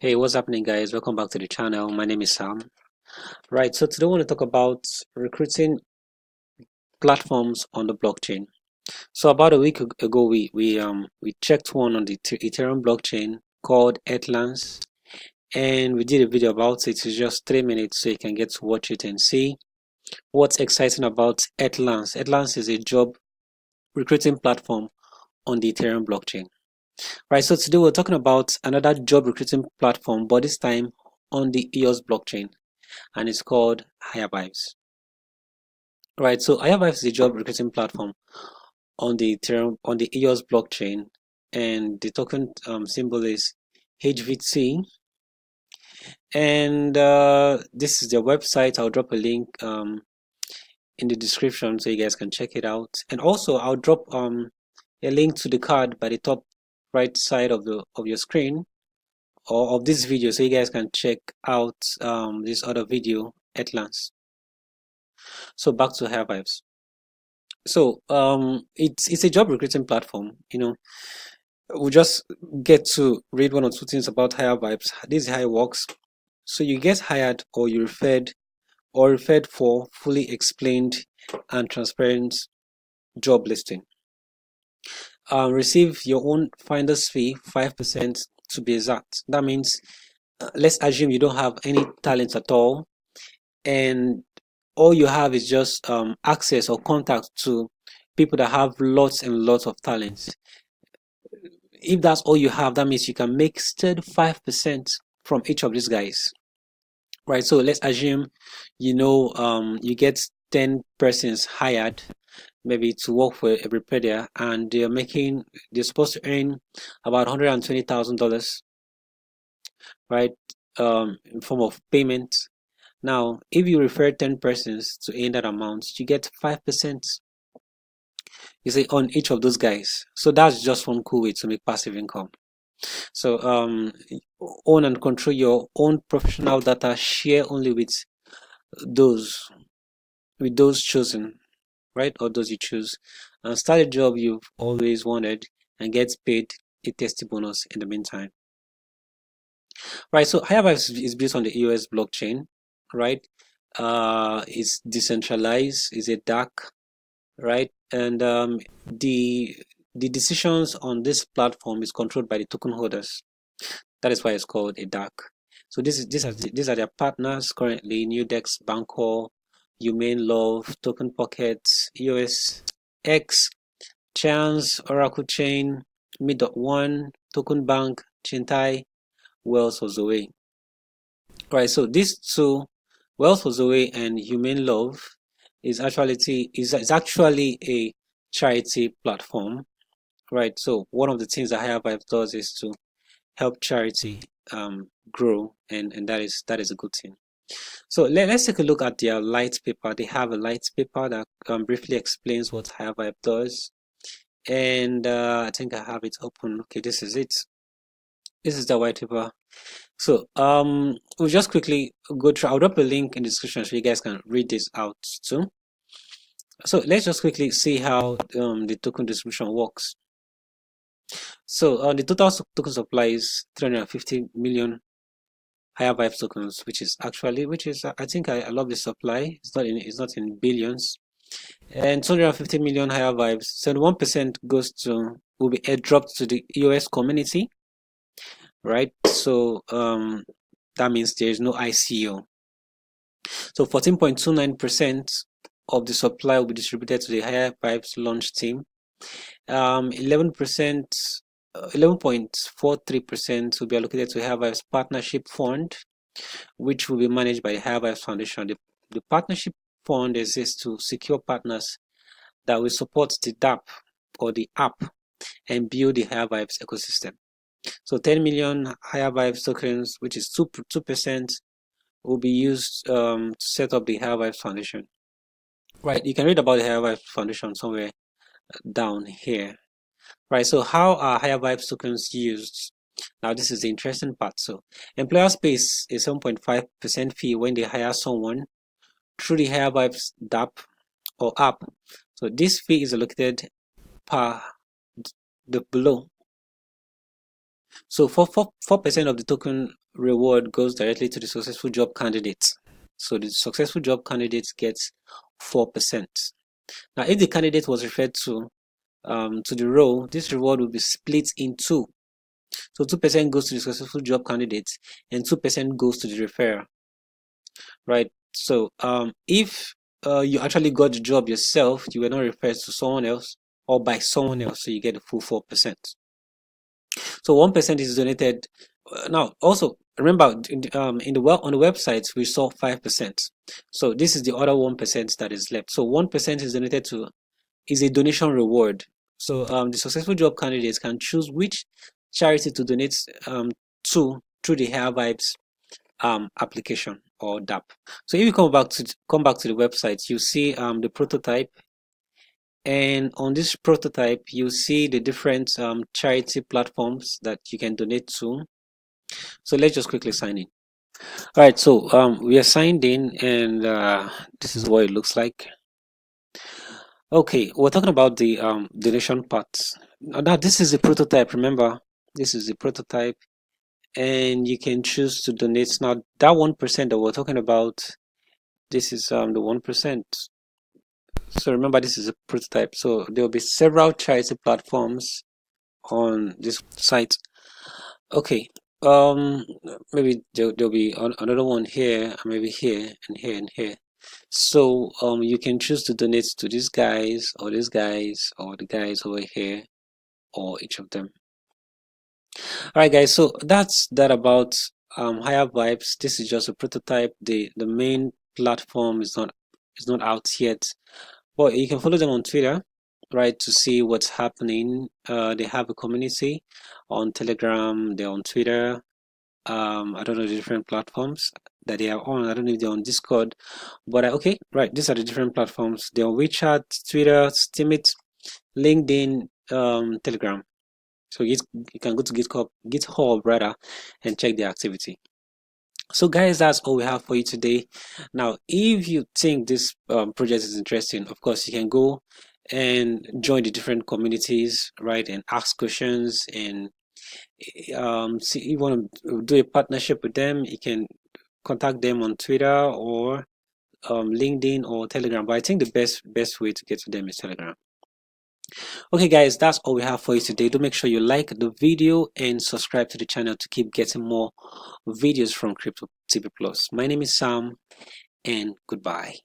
Hey, what's happening, guys? Welcome back to the channel. My name is Sam. Right, so today I want to talk about recruiting platforms on the blockchain. So about a week ago, we checked one on the Ethereum blockchain called ETHEREUM, and we did a video about it. It's just 3 minutes, so you can get to watch it and see what's exciting about ETHEREUM. ETHEREUM is a job recruiting platform on the Ethereum blockchain. Right, so today we're talking about another job recruiting platform, but this time on the EOS blockchain, and it's called hirevibes. Right, so hirevibes is a job recruiting platform on the Ethereum on the EOS blockchain, and the token symbol is HVT. And this is their website. I'll drop a link in the description so you guys can check it out. And also, I'll drop a link to the card by the top right side of your screen or of this video, so you guys can check out this other video at glance. So back to hirevibes. So it's a job recruiting platform. We'll just get to read one or two things about hirevibes. This is how it works. So you get hired or you referred for fully explained and transparent job listing. Receive your own finder's fee, 5% to be exact. That means let's assume you don't have any talent at all, and all you have is just access or contact to people that have lots and lots of talents. If that's all you have, that means you can make 35% from each of these guys, right? So let's assume you get 10 persons hired maybe to work for a repair, and they're supposed to earn about $120,000, right, in form of payment. Now if you refer 10 persons to earn that amount, you get 5%, you see, on each of those guys. So that's just one cool way to make passive income. So own and control your own professional data, share only those those chosen, right, or those you choose, and start a job you've always wanted and get paid a tasty bonus in the meantime. Right, so Hirevibes is built on the EOS blockchain, right? It's decentralized, it's a dark, right? And the decisions on this platform is controlled by the token holders. That is why it's called a DAC. So these are their partners currently: Nudex, Bancor, Humane Love, Token Pocket, EOS X, Chance, Oracle Chain, Me.1, Token Bank, Chintai, Wells or Zoe. Right, so these two, Wells for Zoe and Humane Love, is actually a charity platform, right? So one of the things that hirevibes does is to help charity grow, and that is a good thing. So let's take a look at their light paper. They have a light paper that briefly explains what hirevibes does, and I think I have it open. Okay, this is it. This is the white paper. So we'll just quickly go through. I'll drop a link in the description so you guys can read this out too. So let's just quickly see how the token distribution works. So the total token supply is 350 million hirevibes tokens, which is I think I love the supply. It's not in billions. And 250 million hirevibes. 71% will be airdropped to the EOS community, right? So that means there is no ICO. So 14.29% of the supply will be distributed to the hirevibes launch team. 11.43% will be allocated to hirevibes partnership fund, which will be managed by the hirevibes Foundation. The partnership fund exists to secure partners that will support the DApp or the app and build the hirevibes ecosystem. So 10 million hirevibes tokens, which is 2%, will be used to set up the hirevibes Foundation. Right, you can read about the hirevibes Foundation somewhere down here. Right, so how are hirevibes tokens used? Now this is the interesting part. So employers pays a 7.5% fee when they hire someone through the hirevibes DApp or app. So this fee is allocated per the below. So 4% of the token reward goes directly to the successful job candidate. So the successful job candidate gets 4%. Now, if the candidate was referred to the role, this reward will be split in two. So 2% goes to the successful job candidate and 2% goes to the referrer, right? So if you actually got the job yourself, you were not referred to someone else or by someone else, so you get the full 4%. So 1% is donated. Now, also remember on the website we saw 5%. So this is the other 1% that is left. So 1% is donated to is a donation reward. So the successful job candidates can choose which charity to donate to through the hirevibes application or DApp. So if you come back to the website, you see the prototype, and on this prototype you see the different charity platforms that you can donate to. So let's just quickly sign in. All right, so we are signed in, and this is what it looks like. Okay, we're talking about the donation parts. Now this is the prototype. Remember, this is the prototype, and you can choose to donate. Now that 1% that we're talking about, this is the 1%. So remember, this is a prototype. So there will be several charity platforms on this site. Okay, maybe there'll be another one here, maybe here and here and here. So you can choose to donate to these guys or these guys or the guys over here or each of them. All right, guys, so that's that about hirevibes. This is just a prototype. The main platform is not out yet, but you can follow them on Twitter, right, to see what's happening. They have a community on Telegram, they're on Twitter. I don't know the different platforms that they are on. I don't know if they're on Discord, but okay, right, these are the different platforms. They're on WeChat, Twitter, Steemit, LinkedIn, Telegram. So you can go to GitHub rather and check the activity. So guys, that's all we have for you today. Now, if you think this project is interesting, of course, you can go and join the different communities, right, and ask questions, and see if you want to do a partnership with them. You can contact them on Twitter or LinkedIn or Telegram, but I think the best way to get to them is Telegram. Okay guys, that's all we have for you today. Do make sure you like the video and subscribe to the channel to keep getting more videos from Crypto TV Plus. My name is Sam, and goodbye.